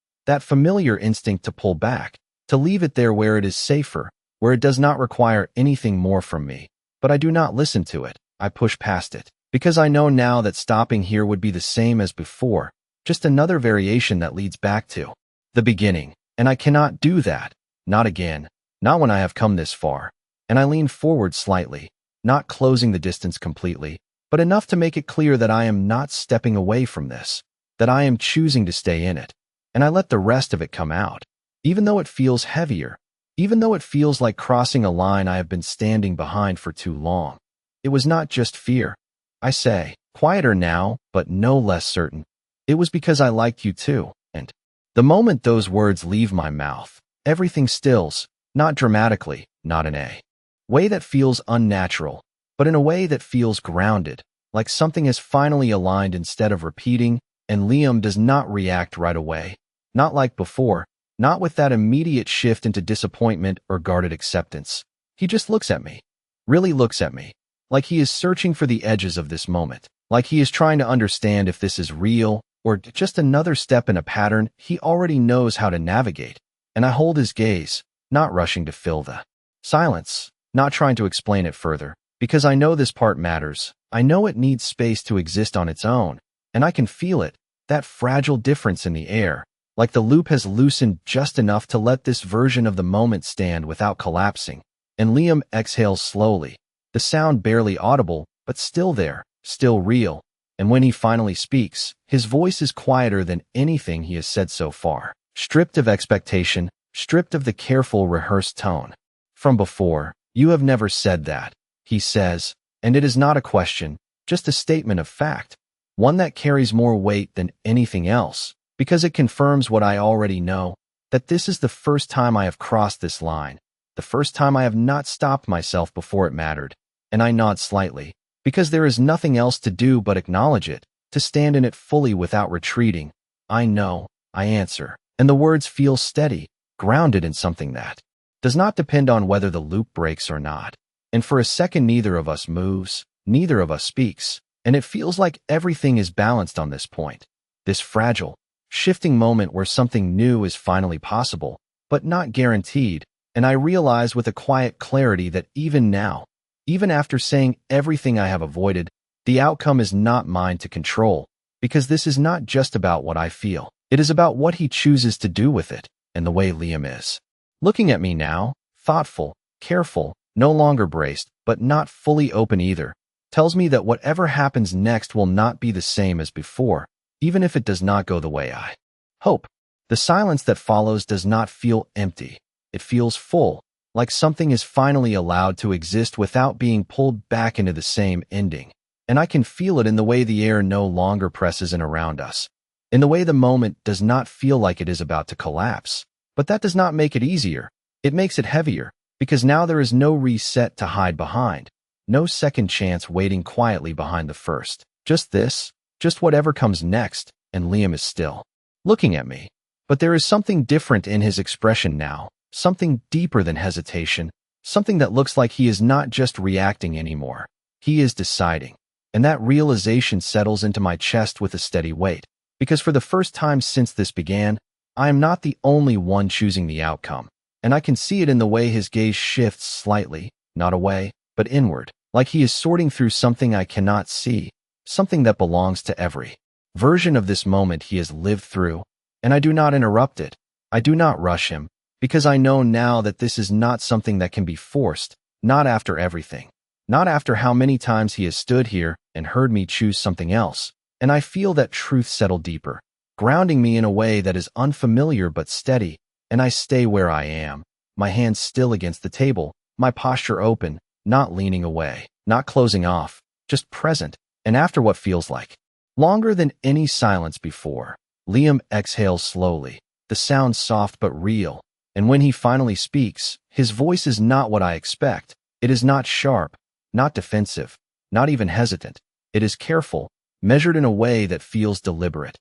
that familiar instinct to pull back, to leave it there where it is safer, where it does not require anything more from me. But I do not listen to it. I push past it, because I know now that stopping here would be the same as before, just another variation that leads back to the beginning. And I cannot do that. Not again. Not when I have come this far. And I lean forward slightly, not closing the distance completely, but enough to make it clear that I am not stepping away from this, that I am choosing to stay in it. And I let the rest of it come out. Even though it feels heavier, even though it feels like crossing a line I have been standing behind for too long. It was not just fear. I say, quieter now, but no less certain. It was because I liked you too. And the moment those words leave my mouth, everything stills, not dramatically, not in a way that feels unnatural, but in a way that feels grounded, like something has finally aligned instead of repeating. And Liam does not react right away, not like before, not with that immediate shift into disappointment or guarded acceptance. He just looks at me, really looks at me, like he is searching for the edges of this moment, like he is trying to understand if this is real or just another step in a pattern he already knows how to navigate. And I hold his gaze, not rushing to fill the silence, not trying to explain it further, because I know this part matters. I know it needs space to exist on its own, and I can feel it, that fragile difference in the air, like the loop has loosened just enough to let this version of the moment stand without collapsing. And Liam exhales slowly, the sound barely audible, but still there, still real. And when he finally speaks, his voice is quieter than anything he has said so far, stripped of expectation, stripped of the careful, rehearsed tone. From before, "You have never said that," he says, and it is not a question, just a statement of fact, one that carries more weight than anything else, because it confirms what I already know, that this is the first time I have crossed this line, the first time I have not stopped myself before it mattered. And I nod slightly, because there is nothing else to do but acknowledge it, to stand in it fully without retreating. "I know," I answer, and the words feel steady, grounded in something that does not depend on whether the loop breaks or not. And for a second neither of us moves, neither of us speaks, and it feels like everything is balanced on this point, this fragile, shifting moment where something new is finally possible, but not guaranteed. And I realize with a quiet clarity that even now, even after saying everything I have avoided, the outcome is not mine to control, because this is not just about what I feel. It is about what he chooses to do with it, and the way Liam is looking at me now, thoughtful, careful, no longer braced, but not fully open either, tells me that whatever happens next will not be the same as before, even if it does not go the way I hope. The silence that follows does not feel empty. It feels full, like something is finally allowed to exist without being pulled back into the same ending. And I can feel it in the way the air no longer presses in around us, in the way the moment does not feel like it is about to collapse. But that does not make it easier. It makes it heavier, because now there is no reset to hide behind, no second chance waiting quietly behind the first. Just this, just whatever comes next, and Liam is still looking at me. But there is something different in his expression now, something deeper than hesitation, something that looks like he is not just reacting anymore. He is deciding. And that realization settles into my chest with a steady weight, because for the first time since this began, I am not the only one choosing the outcome. And I can see it in the way his gaze shifts slightly, not away, but inward, like he is sorting through something I cannot see, something that belongs to every version of this moment he has lived through. And I do not interrupt it. I do not rush him, because I know now that this is not something that can be forced, not after everything, not after how many times he has stood here and heard me choose something else. And I feel that truth settle deeper, grounding me in a way that is unfamiliar but steady. And I stay where I am, my hands still against the table, my posture open, not leaning away, not closing off, just present. And after what feels like longer than any silence before, Liam exhales slowly, the sound soft but real. And when he finally speaks, his voice is not what I expect. It is not sharp, not defensive, not even hesitant. It is careful, measured in a way that feels deliberate.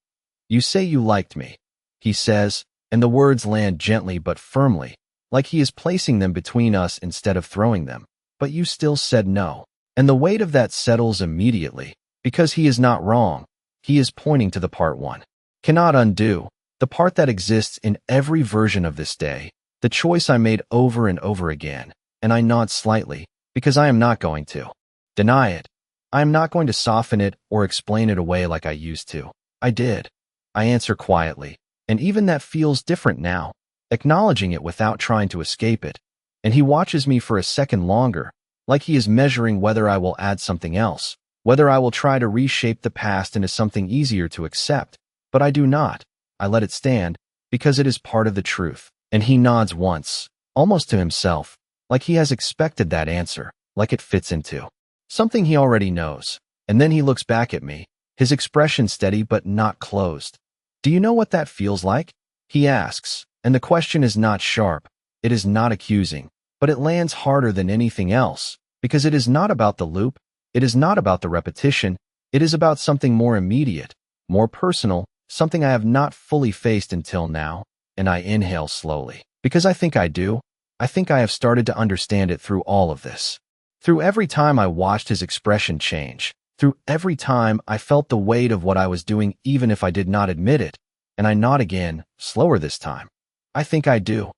"You say you liked me," he says, and the words land gently but firmly, like he is placing them between us instead of throwing them. "But you still said no." And the weight of that settles immediately, because he is not wrong. He is pointing to the part one cannot undo, the part that exists in every version of this day, the choice I made over and over again. And I nod slightly, because I am not going to deny it. I am not going to soften it or explain it away like I used to. "I did," I answer quietly, and even that feels different now, acknowledging it without trying to escape it. And he watches me for a second longer, like he is measuring whether I will add something else, whether I will try to reshape the past into something easier to accept. But I do not. I let it stand, because it is part of the truth. And he nods once, almost to himself, like he has expected that answer, like it fits into something he already knows. And then he looks back at me, his expression steady but not closed. "Do you know what that feels like?" he asks, and the question is not sharp, it is not accusing, but it lands harder than anything else, because it is not about the loop, it is not about the repetition, it is about something more immediate, more personal, something I have not fully faced until now. And I inhale slowly, because I think I do. I think I have started to understand it through all of this. Through every time I watched his expression change, through every time I felt the weight of what I was doing even if I did not admit it, and I nod again, slower this time. I think I do.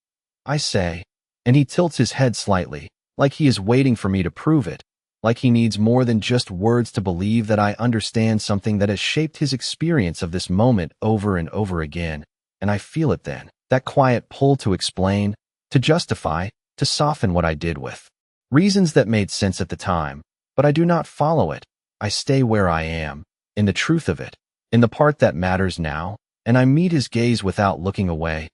I say, and he tilts his head slightly, like he is waiting for me to prove it, like he needs more than just words to believe that I understand something that has shaped his experience of this moment over and over again, and I feel it then, that quiet pull to explain, to justify, to soften what I did with reasons that made sense at the time, but I do not follow it. I stay where I am, in the truth of it, in the part that matters now, and I meet his gaze without looking away.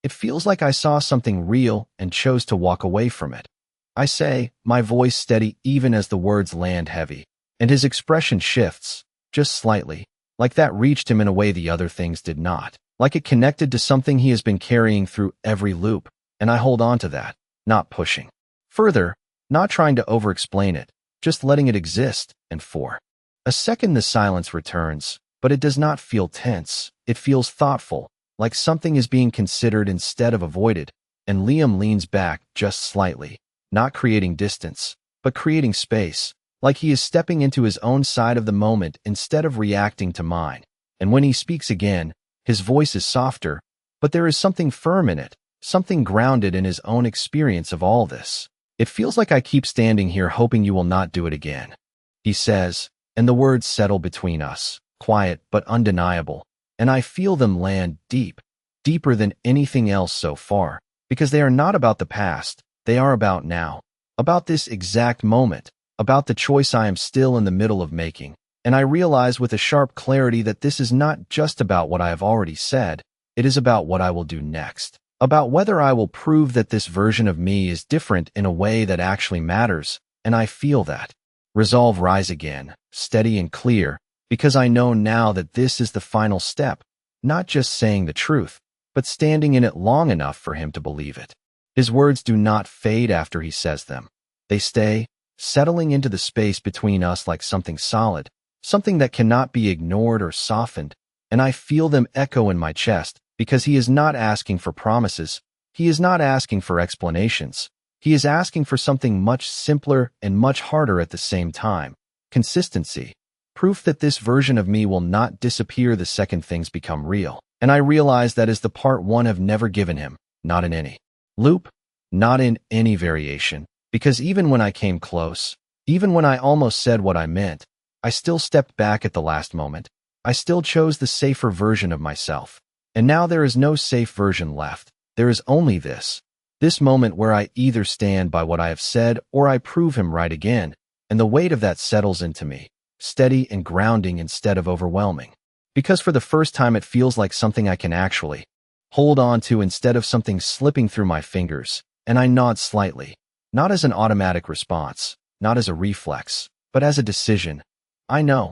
It feels like I saw something real and chose to walk away from it. I say, my voice steady even as the words land heavy, and his expression shifts, just slightly, like that reached him in a way the other things did not, like it connected to something he has been carrying through every loop, and I hold on to that, not pushing further, not trying to over-explain it, just letting it exist, and for a second the silence returns, but it does not feel tense, it feels thoughtful, like something is being considered instead of avoided, and Liam leans back just slightly, not creating distance, but creating space, like he is stepping into his own side of the moment instead of reacting to mine. And when he speaks again, his voice is softer, but there is something firm in it, something grounded in his own experience of all this. It feels like I keep standing here hoping you will not do it again, he says, and the words settle between us, quiet but undeniable, and I feel them land deep, deeper than anything else so far, because they are not about the past, they are about now, about this exact moment, about the choice I am still in the middle of making, and I realize with a sharp clarity that this is not just about what I have already said, it is about what I will do next. About whether I will prove that this version of me is different in a way that actually matters, and I feel that resolve rise again, steady and clear, because I know now that this is the final step, not just saying the truth, but standing in it long enough for him to believe it. His words do not fade after he says them. They stay, settling into the space between us like something solid, something that cannot be ignored or softened, and I feel them echo in my chest, because he is not asking for promises, he is not asking for explanations, he is asking for something much simpler and much harder at the same time. Consistency. Proof that this version of me will not disappear the second things become real. And I realize that is the part one have never given him, not in any loop, not in any variation, because even when I came close, even when I almost said what I meant, I still stepped back at the last moment. I still chose the safer version of myself. And now there is no safe version left. There is only this moment where I either stand by what I have said or I prove him right again, and the weight of that settles into me, steady and grounding instead of overwhelming. Because for the first time it feels like something I can actually hold on to instead of something slipping through my fingers, and I nod slightly, not as an automatic response, not as a reflex, but as a decision. I know.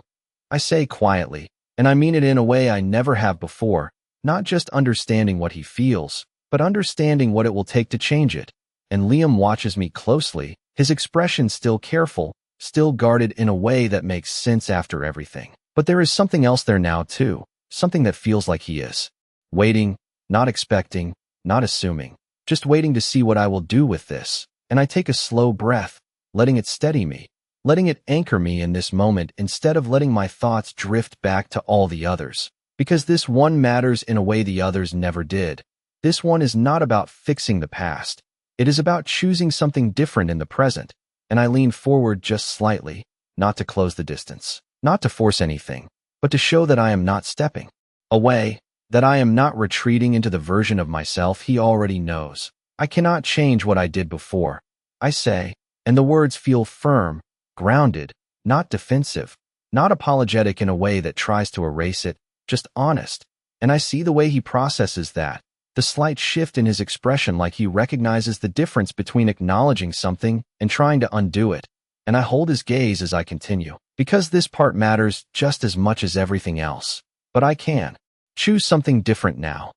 I say quietly, and I mean it in a way I never have before, not just understanding what he feels, but understanding what it will take to change it. And Liam watches me closely, his expression still careful, still guarded in a way that makes sense after everything. But there is something else there now too, something that feels like he is waiting, not expecting, not assuming, just waiting to see what I will do with this. And I take a slow breath, letting it steady me, letting it anchor me in this moment instead of letting my thoughts drift back to all the others. Because this one matters in a way the others never did. This one is not about fixing the past. It is about choosing something different in the present. And I lean forward just slightly, not to close the distance, not to force anything, but to show that I am not stepping away, that I am not retreating into the version of myself he already knows. I cannot change what I did before, I say, and the words feel firm, grounded, not defensive, not apologetic in a way that tries to erase it, just honest. And I see the way he processes that, the slight shift in his expression like he recognizes the difference between acknowledging something and trying to undo it. And I hold his gaze as I continue, because this part matters just as much as everything else. But I can choose something different now,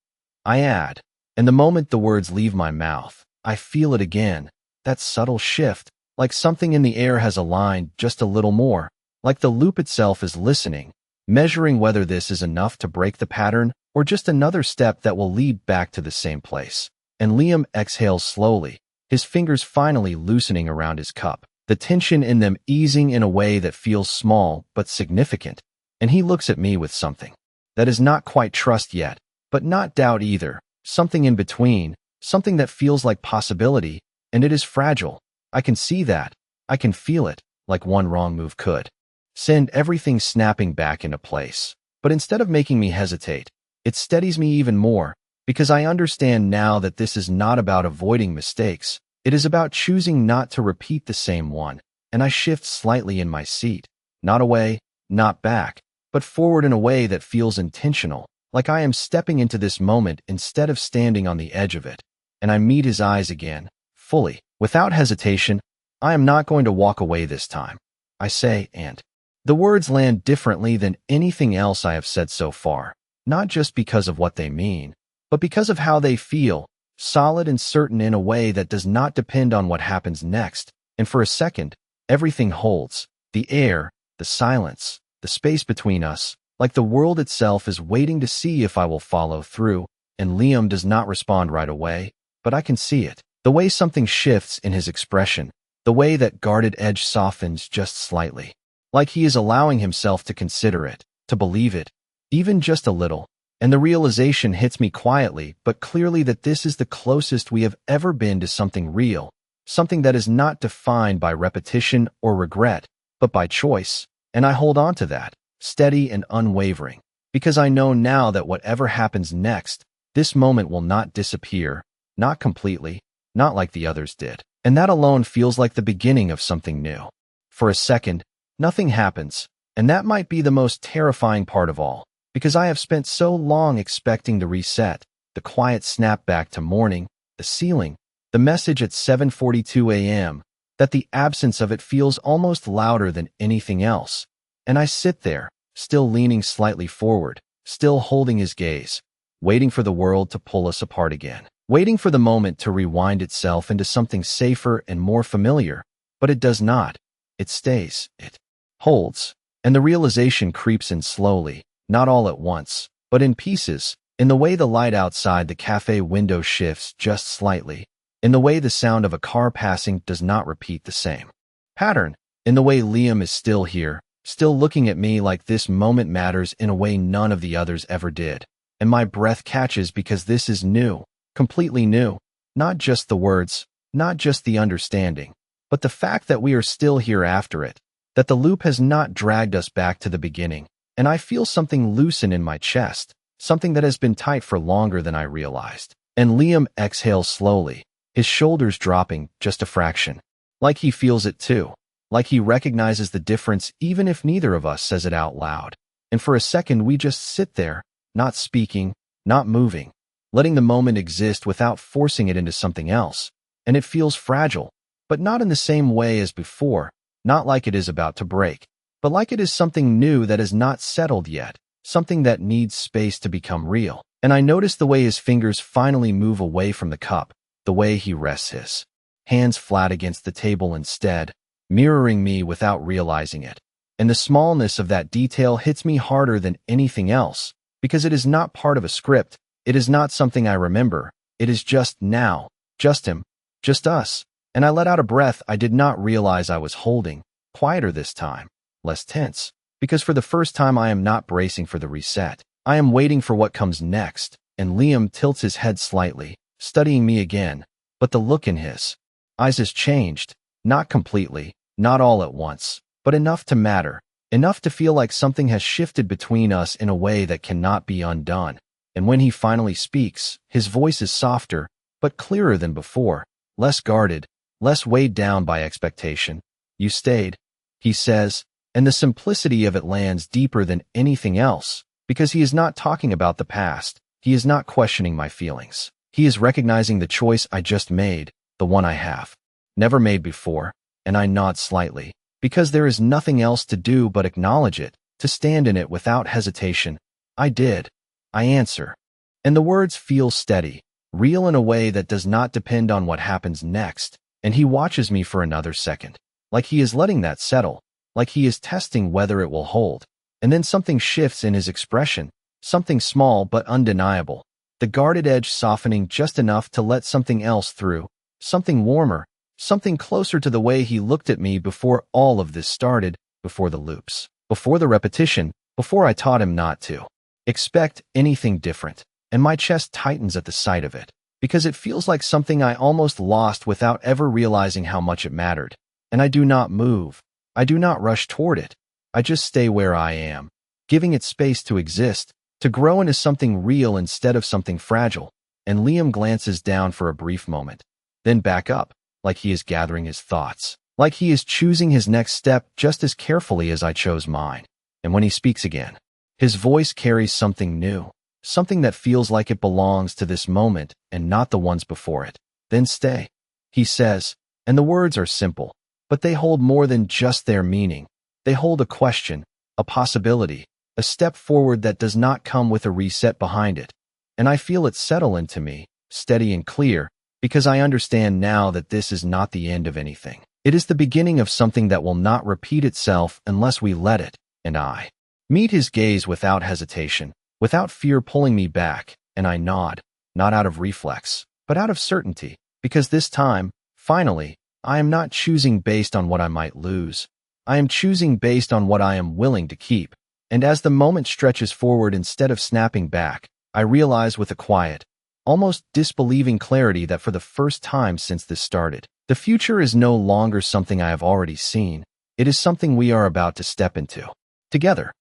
I add. And the moment the words leave my mouth, I feel it again, that subtle shift, like something in the air has aligned just a little more, like the loop itself is listening, measuring whether this is enough to break the pattern or just another step that will lead back to the same place. And Liam exhales slowly, his fingers finally loosening around his cup, the tension in them easing in a way that feels small but significant. And he looks at me with something that is not quite trust yet, but not doubt either, something in between, something that feels like possibility, and it is fragile. I can see that. I can feel it, like one wrong move could send everything snapping back into place. But instead of making me hesitate, it steadies me even more, because I understand now that this is not about avoiding mistakes. It is about choosing not to repeat the same one, and I shift slightly in my seat, not away, not back, but forward in a way that feels intentional, like I am stepping into this moment instead of standing on the edge of it. And I meet his eyes again, fully, without hesitation. I am not going to walk away this time, I say, and the words land differently than anything else I have said so far, not just because of what they mean, but because of how they feel, solid and certain in a way that does not depend on what happens next. And for a second, everything holds, the air, the silence, the space between us, like the world itself is waiting to see if I will follow through. And Liam does not respond right away, but I can see it, the way something shifts in his expression, the way that guarded edge softens just slightly, like he is allowing himself to consider it, to believe it, even just a little. And the realization hits me quietly but clearly that this is the closest we have ever been to something real, something that is not defined by repetition or regret, but by choice. And I hold on to that, steady and unwavering, because I know now that whatever happens next, this moment will not disappear, not completely, not like the others did. And that alone feels like the beginning of something new. For a second, nothing happens, and that might be the most terrifying part of all, because I have spent so long expecting the reset, the quiet snap back to morning, the ceiling, the message at 7:42 a.m., that the absence of it feels almost louder than anything else. And I sit there, still leaning slightly forward, still holding his gaze, waiting for the world to pull us apart again, waiting for the moment to rewind itself into something safer and more familiar. But it does not. It stays. It holds. And the realization creeps in slowly, not all at once, but in pieces, in the way the light outside the cafe window shifts just slightly, in the way the sound of a car passing does not repeat the same pattern, in the way Liam is still here, still looking at me like this moment matters in a way none of the others ever did. And my breath catches because this is new, completely new, not just the words, not just the understanding, but the fact that we are still here after it, that the loop has not dragged us back to the beginning. And I feel something loosen in my chest, something that has been tight for longer than I realized. And Liam exhales slowly, his shoulders dropping just a fraction, like he feels it too, like he recognizes the difference even if neither of us says it out loud. And for a second we just sit there, not speaking, not moving, letting the moment exist without forcing it into something else. And it feels fragile, but not in the same way as before, not like it is about to break, but like it is something new that is not settled yet, something that needs space to become real. And I notice the way his fingers finally move away from the cup, the way he rests his hands flat against the table instead, mirroring me without realizing it. And the smallness of that detail hits me harder than anything else, because it is not part of a script, it is not something I remember, it is just now, just him, just us. And I let out a breath I did not realize I was holding, quieter this time, less tense, because for the first time I am not bracing for the reset. I am waiting for what comes next. And Liam tilts his head slightly, studying me again, but the look in his eyes has changed, not completely, not all at once, but enough to matter, enough to feel like something has shifted between us in a way that cannot be undone. And when he finally speaks, his voice is softer, but clearer than before, less guarded, less weighed down by expectation. "You stayed," he says, and the simplicity of it lands deeper than anything else, because he is not talking about the past. He is not questioning my feelings. He is recognizing the choice I just made, the one I have never made before. And I nod slightly, because there is nothing else to do but acknowledge it, to stand in it without hesitation. "I did," I answer. And the words feel steady, real in a way that does not depend on what happens next. And he watches me for another second, like he is letting that settle, like he is testing whether it will hold. And then something shifts in his expression, something small but undeniable, the guarded edge softening just enough to let something else through, something warmer, Something closer to the way he looked at me before all of this started, before the loops, before the repetition, before I taught him not to expect anything different. And my chest tightens at the sight of it, because it feels like something I almost lost without ever realizing how much it mattered. And I do not move. I do not rush toward it. I just stay where I am, giving it space to exist, to grow into something real instead of something fragile. And Liam glances down for a brief moment, then back up, like he is gathering his thoughts, like he is choosing his next step just as carefully as I chose mine. And when he speaks again, his voice carries something new, something that feels like it belongs to this moment and not the ones before it. Then stay, he says, and the words are simple, but they hold more than just their meaning. They hold a question, a possibility, a step forward that does not come with a reset behind it. And I feel it settle into me, steady and clear, because I understand now that this is not the end of anything. It is the beginning of something that will not repeat itself unless we let it. And I meet his gaze without hesitation, without fear pulling me back, and I nod, not out of reflex, but out of certainty, because this time, finally, I am not choosing based on what I might lose. I am choosing based on what I am willing to keep. And as the moment stretches forward instead of snapping back, I realize with a quiet, almost disbelieving clarity that for the first time since this started, the future is no longer something I have already seen. It is something we are about to step into. Together.